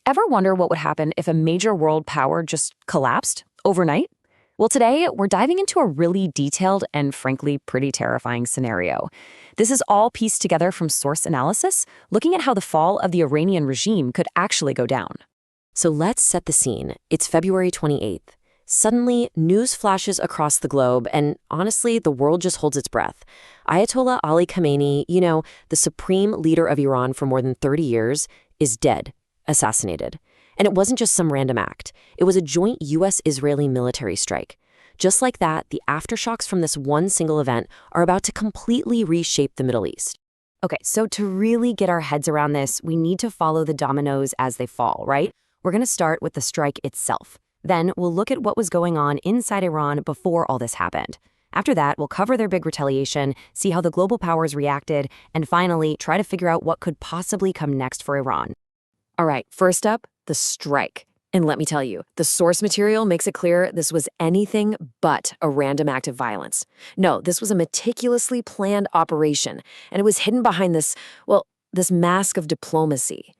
Ever wonder what would happen if a major world power just collapsed overnight? Well, today we're diving into a really detailed and frankly pretty terrifying scenario. This is all pieced together from source analysis, looking at how the fall of the Iranian regime could actually go down. So let's set the scene. It's February 28th. Suddenly, news flashes across the globe, and honestly, the world just holds its breath. Ayatollah Ali Khamenei, the supreme leader of Iran for more than 30 years, is dead, assassinated. And it wasn't just some random act. It was a joint U.S.-Israeli military strike. Just like that, the aftershocks from this one single event are about to completely reshape the Middle East. Okay, so to really get our heads around this, we need to follow the dominoes as they fall, right? We're going to start with the strike itself. Then we'll look at what was going on inside Iran before all this happened. After that, we'll cover their big retaliation, see how the global powers reacted, and finally, try to figure out what could possibly come next for Iran. All right, first up, the strike. And let me tell you, the source material makes it clear this was anything but a random act of violence. No, this was a meticulously planned operation, and it was hidden behind this mask of diplomacy.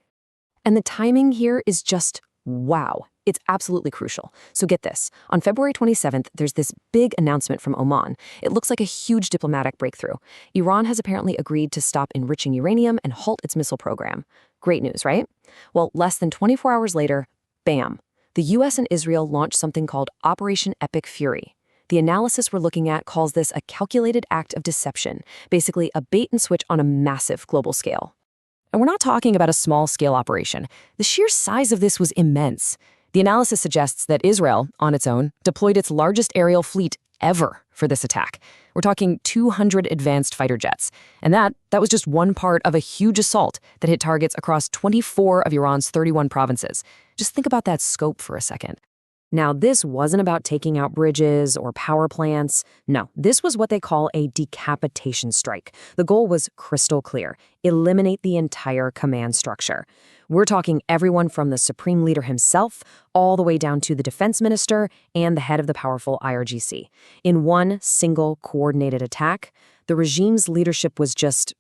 And the timing here is just wow. It's absolutely crucial. So get this. On February 27th, there's this big announcement from Oman. It looks like a huge diplomatic breakthrough. Iran has apparently agreed to stop enriching uranium and halt its missile program. Great news, right? Well, less than 24 hours later, bam, the US and Israel launched something called Operation Epic Fury. The analysis we're looking at calls this a calculated act of deception, basically a bait and switch on a massive global scale. And we're not talking about a small-scale operation. The sheer size of this was immense. The analysis suggests that Israel, on its own, deployed its largest aerial fleet ever for this attack. We're talking 200 advanced fighter jets. And that was just one part of a huge assault that hit targets across 24 of Iran's 31 provinces. Just think about that scope for a second. Now, this wasn't about taking out bridges or power plants. No, this was what they call a decapitation strike. The goal was crystal clear: eliminate the entire command structure. We're talking everyone from the supreme leader himself all the way down to the defense minister and the head of the powerful IRGC. In one single coordinated attack, the regime's leadership was just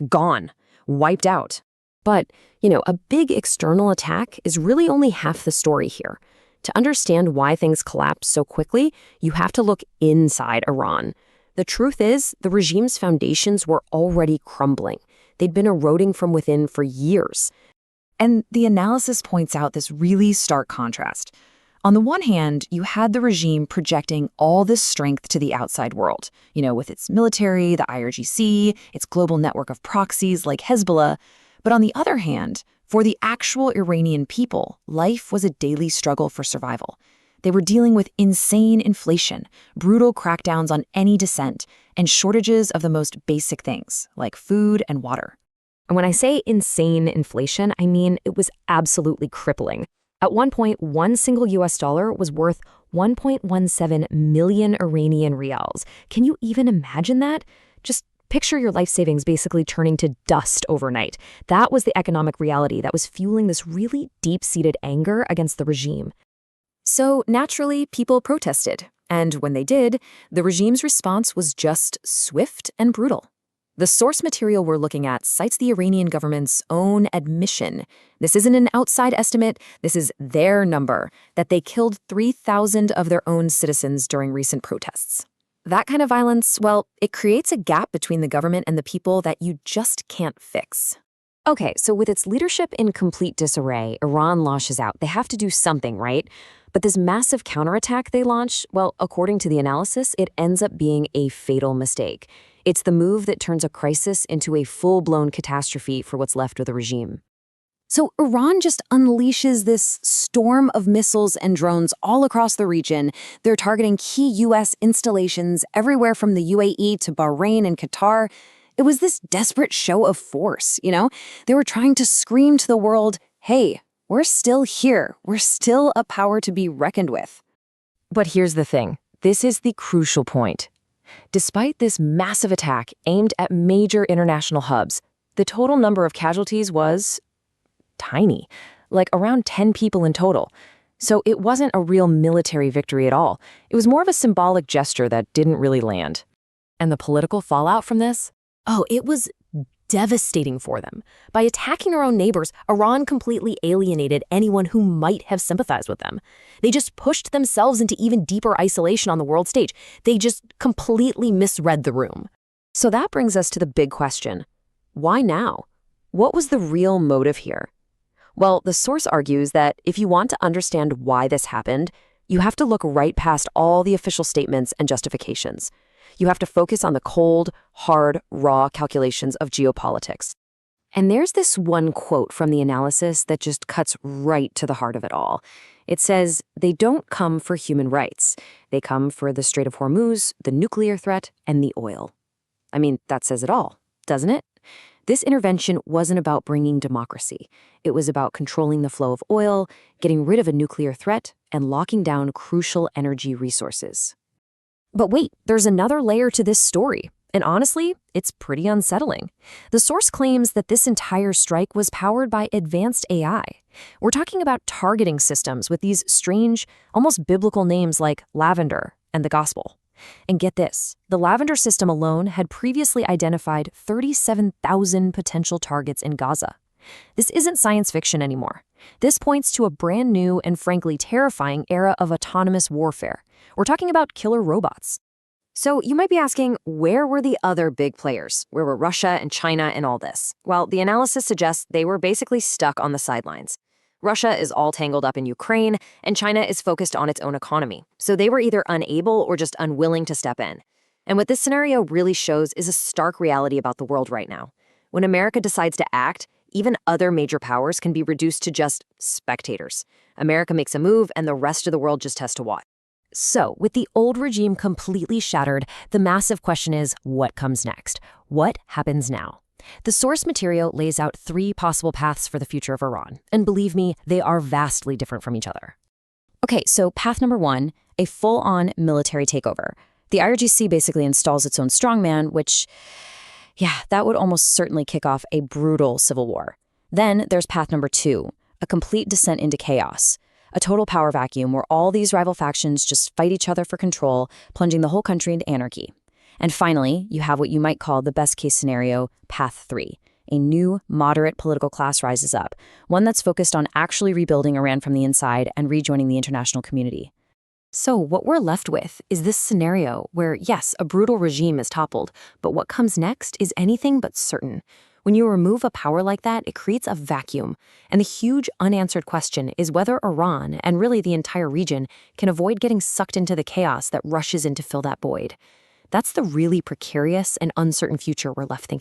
gone, wiped out. But, a big external attack is really only half the story here. To understand why things collapsed so quickly, you have to look inside Iran. The truth is, the regime's foundations were already crumbling. They'd been eroding from within for years. And the analysis points out this really stark contrast. On the one hand, you had the regime projecting all this strength to the outside world, with its military, the IRGC, its global network of proxies like Hezbollah. But on the other hand, for the actual Iranian people, life was a daily struggle for survival. They were dealing with insane inflation, brutal crackdowns on any dissent, and shortages of the most basic things, like food and water. And when I say insane inflation, I mean it was absolutely crippling. At one point, one single US dollar was worth 1.17 million Iranian rials. Can you even imagine that? Just picture your life savings basically turning to dust overnight. That was the economic reality that was fueling this really deep-seated anger against the regime. So naturally, people protested. And when they did, the regime's response was just swift and brutal. The source material we're looking at cites the Iranian government's own admission. This isn't an outside estimate, this is their number, that they killed 3,000 of their own citizens during recent protests. That kind of violence, it creates a gap between the government and the people that you just can't fix. Okay, so with its leadership in complete disarray, Iran lashes out. They have to do something, right? But this massive counterattack they launch, according to the analysis, it ends up being a fatal mistake. It's the move that turns a crisis into a full-blown catastrophe for what's left of the regime. So Iran just unleashes this storm of missiles and drones all across the region. They're targeting key U.S. installations everywhere from the UAE to Bahrain and Qatar. It was this desperate show of force, They were trying to scream to the world, hey, we're still here. We're still a power to be reckoned with. But here's the thing. This is the crucial point. Despite this massive attack aimed at major international hubs, the total number of casualties was tiny, like around 10 people in total. So it wasn't a real military victory at all. It was more of a symbolic gesture that didn't really land. And the political fallout from this? Oh, it was devastating for them. By attacking their own neighbors, Iran completely alienated anyone who might have sympathized with them. They just pushed themselves into even deeper isolation on the world stage. They just completely misread the room. So that brings us to the big question. Why now? What was the real motive here? Well, the source argues that if you want to understand why this happened, you have to look right past all the official statements and justifications. You have to focus on the cold, hard, raw calculations of geopolitics. And there's this one quote from the analysis that just cuts right to the heart of it all. It says, "They don't come for human rights. They come for the Strait of Hormuz, the nuclear threat, and the oil." I mean, that says it all, doesn't it? This intervention wasn't about bringing democracy. It was about controlling the flow of oil, getting rid of a nuclear threat, and locking down crucial energy resources. But wait, there's another layer to this story. And honestly, it's pretty unsettling. The source claims that this entire strike was powered by advanced AI. We're talking about targeting systems with these strange, almost biblical names like Lavender and the Gospel. And get this, the Lavender system alone had previously identified 37,000 potential targets in Gaza. This isn't science fiction anymore. This points to a brand new and frankly terrifying era of autonomous warfare. We're talking about killer robots. So you might be asking, where were the other big players? Where were Russia and China in all this? Well, the analysis suggests they were basically stuck on the sidelines. Russia is all tangled up in Ukraine, and China is focused on its own economy. So they were either unable or just unwilling to step in. And what this scenario really shows is a stark reality about the world right now. When America decides to act, even other major powers can be reduced to just spectators. America makes a move, and the rest of the world just has to watch. So, with the old regime completely shattered, the massive question is, what comes next? What happens now? The source material lays out 3 possible paths for the future of Iran, and believe me, they are vastly different from each other. Okay, so path number 1, a full-on military takeover. The IRGC basically installs its own strongman, which, that would almost certainly kick off a brutal civil war. Then there's path number 2, a complete descent into chaos. A total power vacuum where all these rival factions just fight each other for control, plunging the whole country into anarchy. And finally, you have what you might call the best-case scenario, path 3. A new, moderate political class rises up, one that's focused on actually rebuilding Iran from the inside and rejoining the international community. So what we're left with is this scenario where, yes, a brutal regime is toppled, but what comes next is anything but certain. When you remove a power like that, it creates a vacuum. And the huge unanswered question is whether Iran, and really the entire region, can avoid getting sucked into the chaos that rushes in to fill that void. That's the really precarious and uncertain future we're left thinking